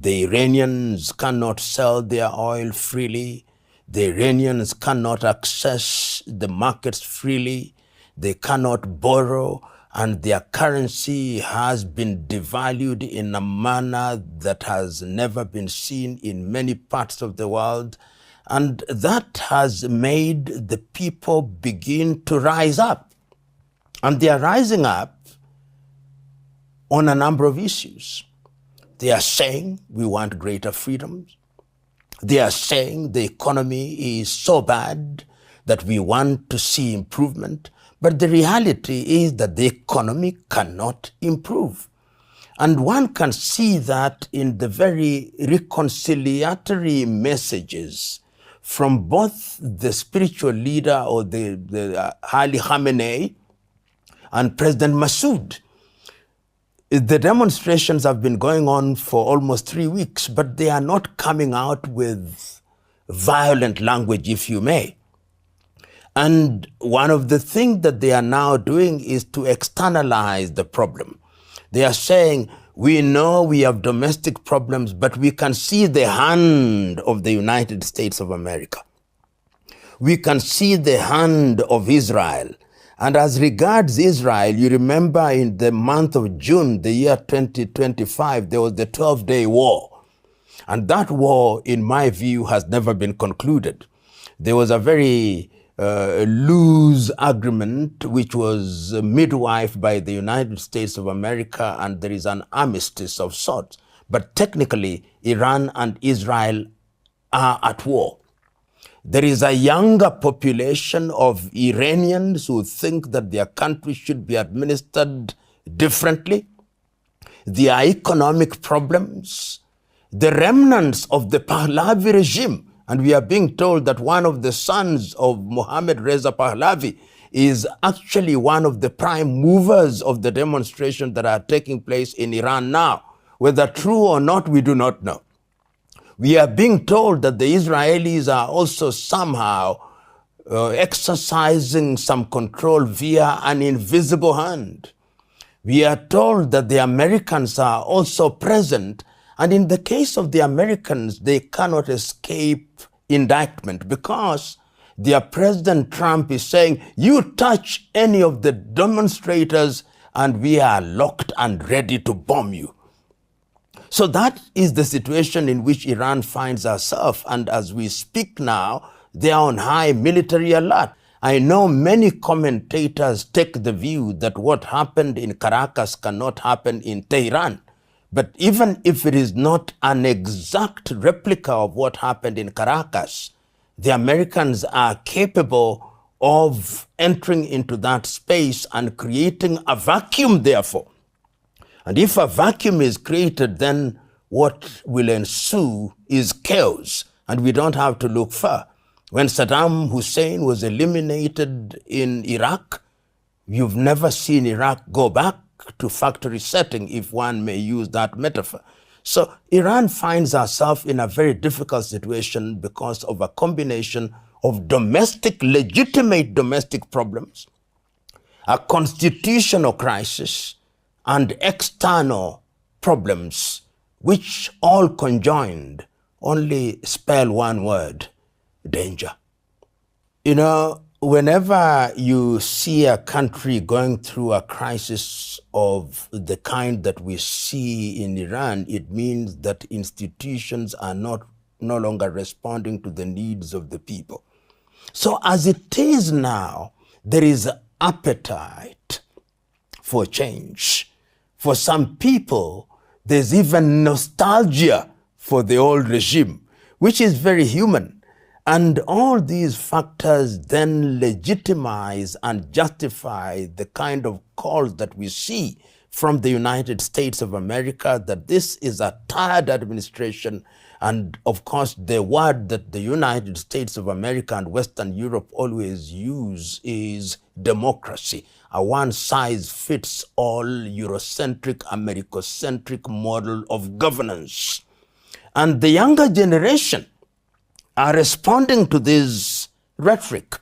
The Iranians cannot sell their oil freely. The Iranians cannot access the markets freely. They cannot borrow, and their currency has been devalued in a manner that has never been seen in many parts of the world. And that has made the people begin to rise up. And they are rising up on a number of issues. They are saying we want greater freedoms. They are saying the economy is so bad that we want to see improvement. But the reality is that the economy cannot improve. And one can see that in the very reconciliatory messages from both the spiritual leader or the Ali Khamenei and President Massoud. The demonstrations have been going on for almost 3 weeks, but they are not coming out with violent language, if you may. And one of the things that they are now doing is to externalize the problem. They are saying, we know we have domestic problems, but we can see the hand of the United States of America. We can see the hand of Israel. And as regards Israel, you remember in the month of June, the year 2025, there was the 12-day war. And that war, in my view, has never been concluded. There was a very loose agreement which was midwifed by the United States of America, and there is an armistice of sorts. But technically, Iran and Israel are at war. There is a younger population of Iranians who think that their country should be administered differently. There are economic problems. The remnants of the Pahlavi regime, and we are being told that one of the sons of Mohammad Reza Pahlavi is actually one of the prime movers of the demonstrations that are taking place in Iran now. Whether true or not, we do not know. We are being told that the Israelis are also somehow exercising some control via an invisible hand. We are told that the Americans are also present, and in the case of the Americans, they cannot escape indictment because their President Trump is saying, you touch any of the demonstrators and we are locked and ready to bomb you. So that is the situation in which Iran finds herself. And as we speak now, they are on high military alert. I know many commentators take the view that what happened in Caracas cannot happen in Tehran. But even if it is not an exact replica of what happened in Caracas, the Americans are capable of entering into that space and creating a vacuum, therefore. And if a vacuum is created, then what will ensue is chaos, and we don't have to look far. When Saddam Hussein was eliminated in Iraq, you've never seen Iraq go back to factory setting, if one may use that metaphor. So Iran finds herself in a very difficult situation because of a combination of legitimate domestic problems, a constitutional crisis, and external problems, which all conjoined only spell one word: danger. You know, whenever you see a country going through a crisis of the kind that we see in Iran, it means that institutions are no longer responding to the needs of the people. So as it is now, there is appetite for change. For some people, there's even nostalgia for the old regime, which is very human. And all these factors then legitimize and justify the kind of calls that we see from the United States of America that this is a tired administration. And of course, the word that the United States of America and Western Europe always use is democracy, a one-size-fits-all Eurocentric, Americocentric model of governance. And the younger generation are responding to this rhetoric.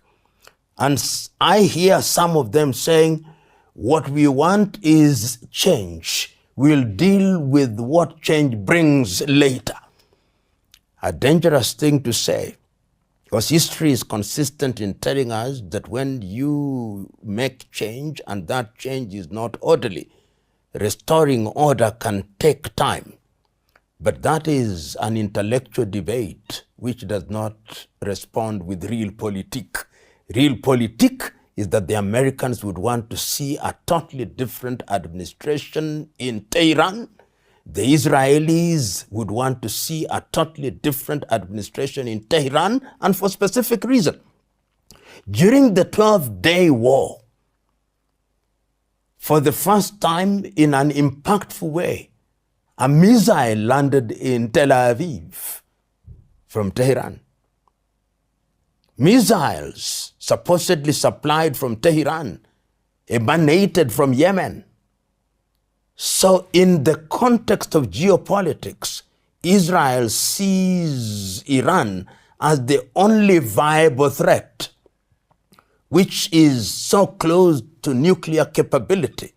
And I hear some of them saying, what we want is change. will deal with what change brings later. A dangerous thing to say, because history is consistent in telling us that when you make change and that change is not orderly, restoring order can take time. But that is an intellectual debate which does not respond with real politique. Real politique is that the Americans would want to see a totally different administration in Tehran. The Israelis would want to see a totally different administration in Tehran, and for specific reason. During the 12-day war, for the first time in an impactful way, a missile landed in Tel Aviv from Tehran. Missiles supposedly supplied from Tehran emanated from Yemen. So in the context of geopolitics, Israel sees Iran as the only viable threat, which is so close to nuclear capability,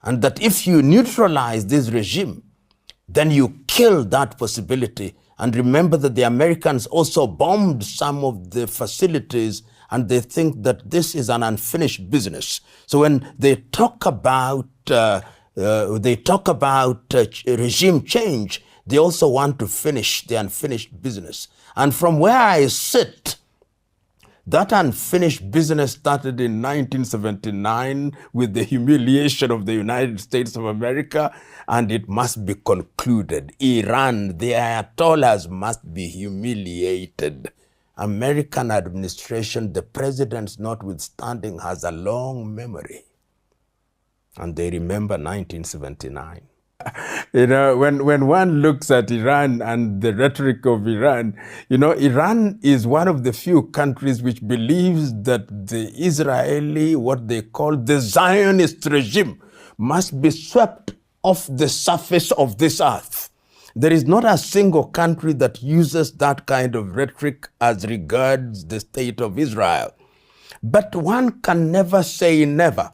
and that if you neutralize this regime, then you kill that possibility. And remember that the Americans also bombed some of the facilities, and they think that this is an unfinished business. So when they talk about regime change, they also want to finish the unfinished business. And from where I sit, that unfinished business started in 1979 with the humiliation of the United States of America, and it must be concluded. Iran, the Ayatollahs must be humiliated. American administration, the presidents notwithstanding, has a long memory. And they remember 1979. You know, when one looks at Iran and the rhetoric of Iran, you know, Iran is one of the few countries which believes that the Israeli, what they call the Zionist regime, must be swept off the surface of this earth. There is not a single country that uses that kind of rhetoric as regards the state of Israel. But one can never say never.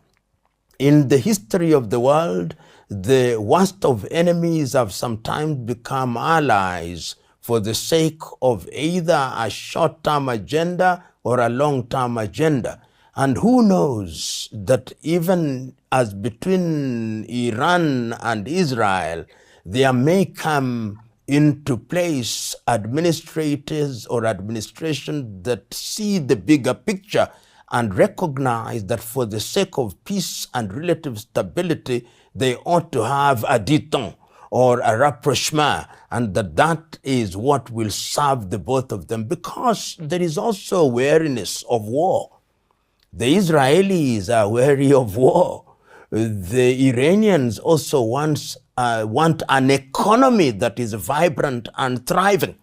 In the history of the world, the worst of enemies have sometimes become allies for the sake of either a short-term agenda or a long-term agenda. And who knows that even as between Iran and Israel, there may come into place administrators or administration that see the bigger picture and recognize that for the sake of peace and relative stability, they ought to have a détente or a rapprochement, and that is what will serve the both of them, because there is also wariness of war. The Israelis are wary of war. The Iranians also want an economy that is vibrant and thriving,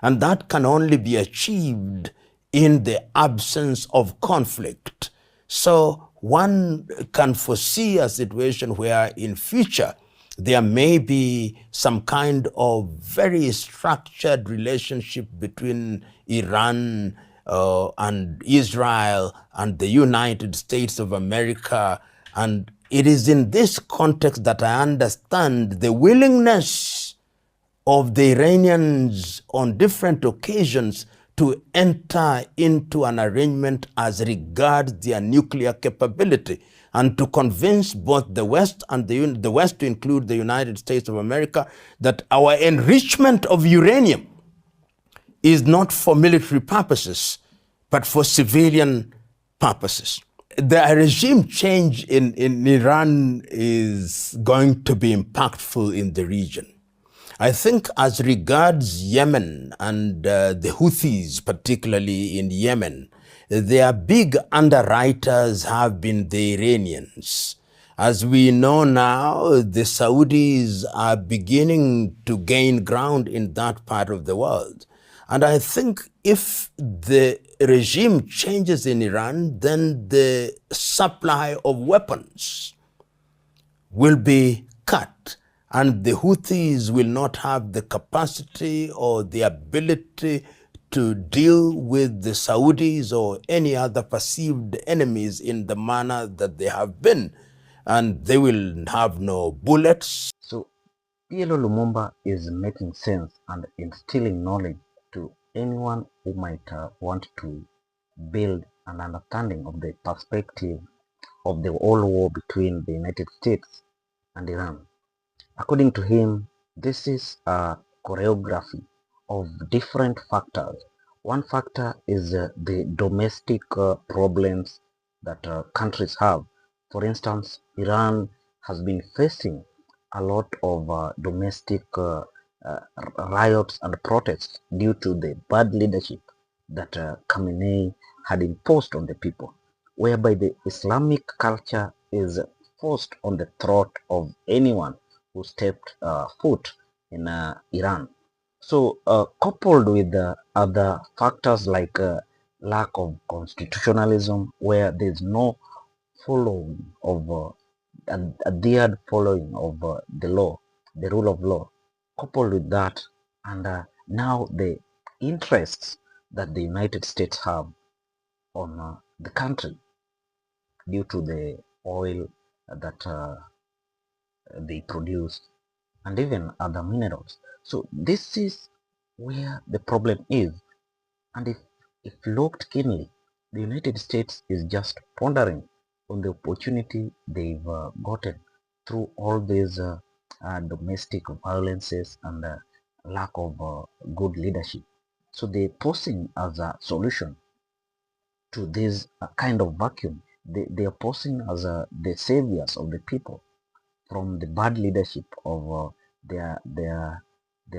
and that can only be achieved in the absence of conflict. So one can foresee a situation where in future there may be some kind of very structured relationship between Iran and Israel and the United States of America. And it is in this context that I understand the willingness of the Iranians on different occasions to enter into an arrangement as regards their nuclear capability, and to convince both the West and the West, to include the United States of America, that our enrichment of uranium is not for military purposes, but for civilian purposes. The regime change in Iran is going to be impactful in the region. I think as regards Yemen and the Houthis, particularly in Yemen, their big underwriters have been the Iranians. As we know now, the Saudis are beginning to gain ground in that part of the world. And I think if the regime changes in Iran, then the supply of weapons will be cut, and the Houthis will not have the capacity or the ability to deal with the Saudis or any other perceived enemies in the manner that they have been. and they will have no bullets. So PLO Lumumba is making sense and instilling knowledge to anyone who might want to build an understanding of the perspective of the whole war between the United States and Iran. According to him, this is a choreography of different factors. One factor is the domestic problems that countries have. For instance, Iran has been facing a lot of domestic riots and protests due to the bad leadership that Khamenei had imposed on the people, whereby the Islamic culture is forced on the throat of anyone who stepped foot in Iran. So, coupled with other factors like lack of constitutionalism, where there's no following of adhered following of the law, the rule of law, coupled with that, and now the interests that the United States have on the country due to the oil that they produce and even other minerals. So this is where the problem is. And if looked keenly, the United States is just pondering on the opportunity they've gotten through all these domestic violences and lack of good leadership. So they're posing as a solution to this kind of vacuum. They are posing as the saviors of the people from the bad leadership of their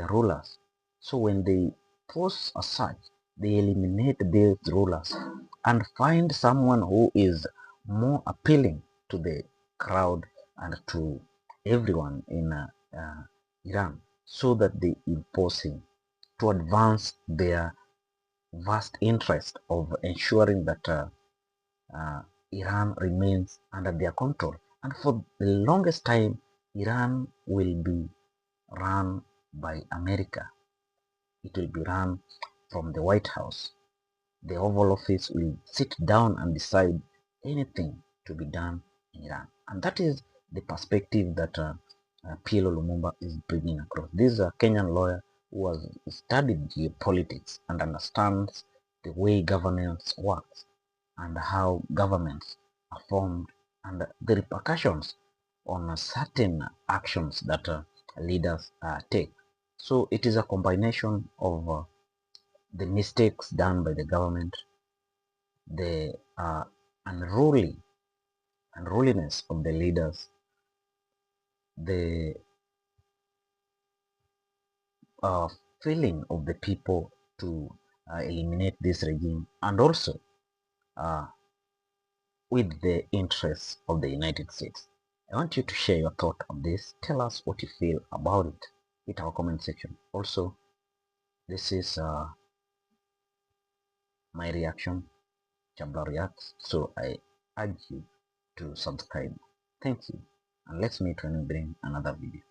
rulers. So when they pose as such, they eliminate these rulers and find someone who is more appealing to the crowd and to everyone in Iran, so that they impose him to advance their vast interest of ensuring that Iran remains under their control. And for the longest time, Iran will be run by America. It will be run from the White House. The Oval Office will sit down and decide anything to be done in Iran. And that is the perspective that PLO Lumumba is bringing across. This is a Kenyan lawyer who has studied geopolitics and understands the way governance works and how governments are formed and the repercussions on certain actions that leaders take. So it is a combination of the mistakes done by the government, the unruliness of the leaders, the uh, feeling of the people to eliminate this regime, and also uh, with the interests of the United States. I want you to share your thought on this. Tell us what you feel about it in our comment section. Also, this is my reaction, Chabla Reacts. So I urge you to subscribe. Thank you. And let's meet when we bring another video.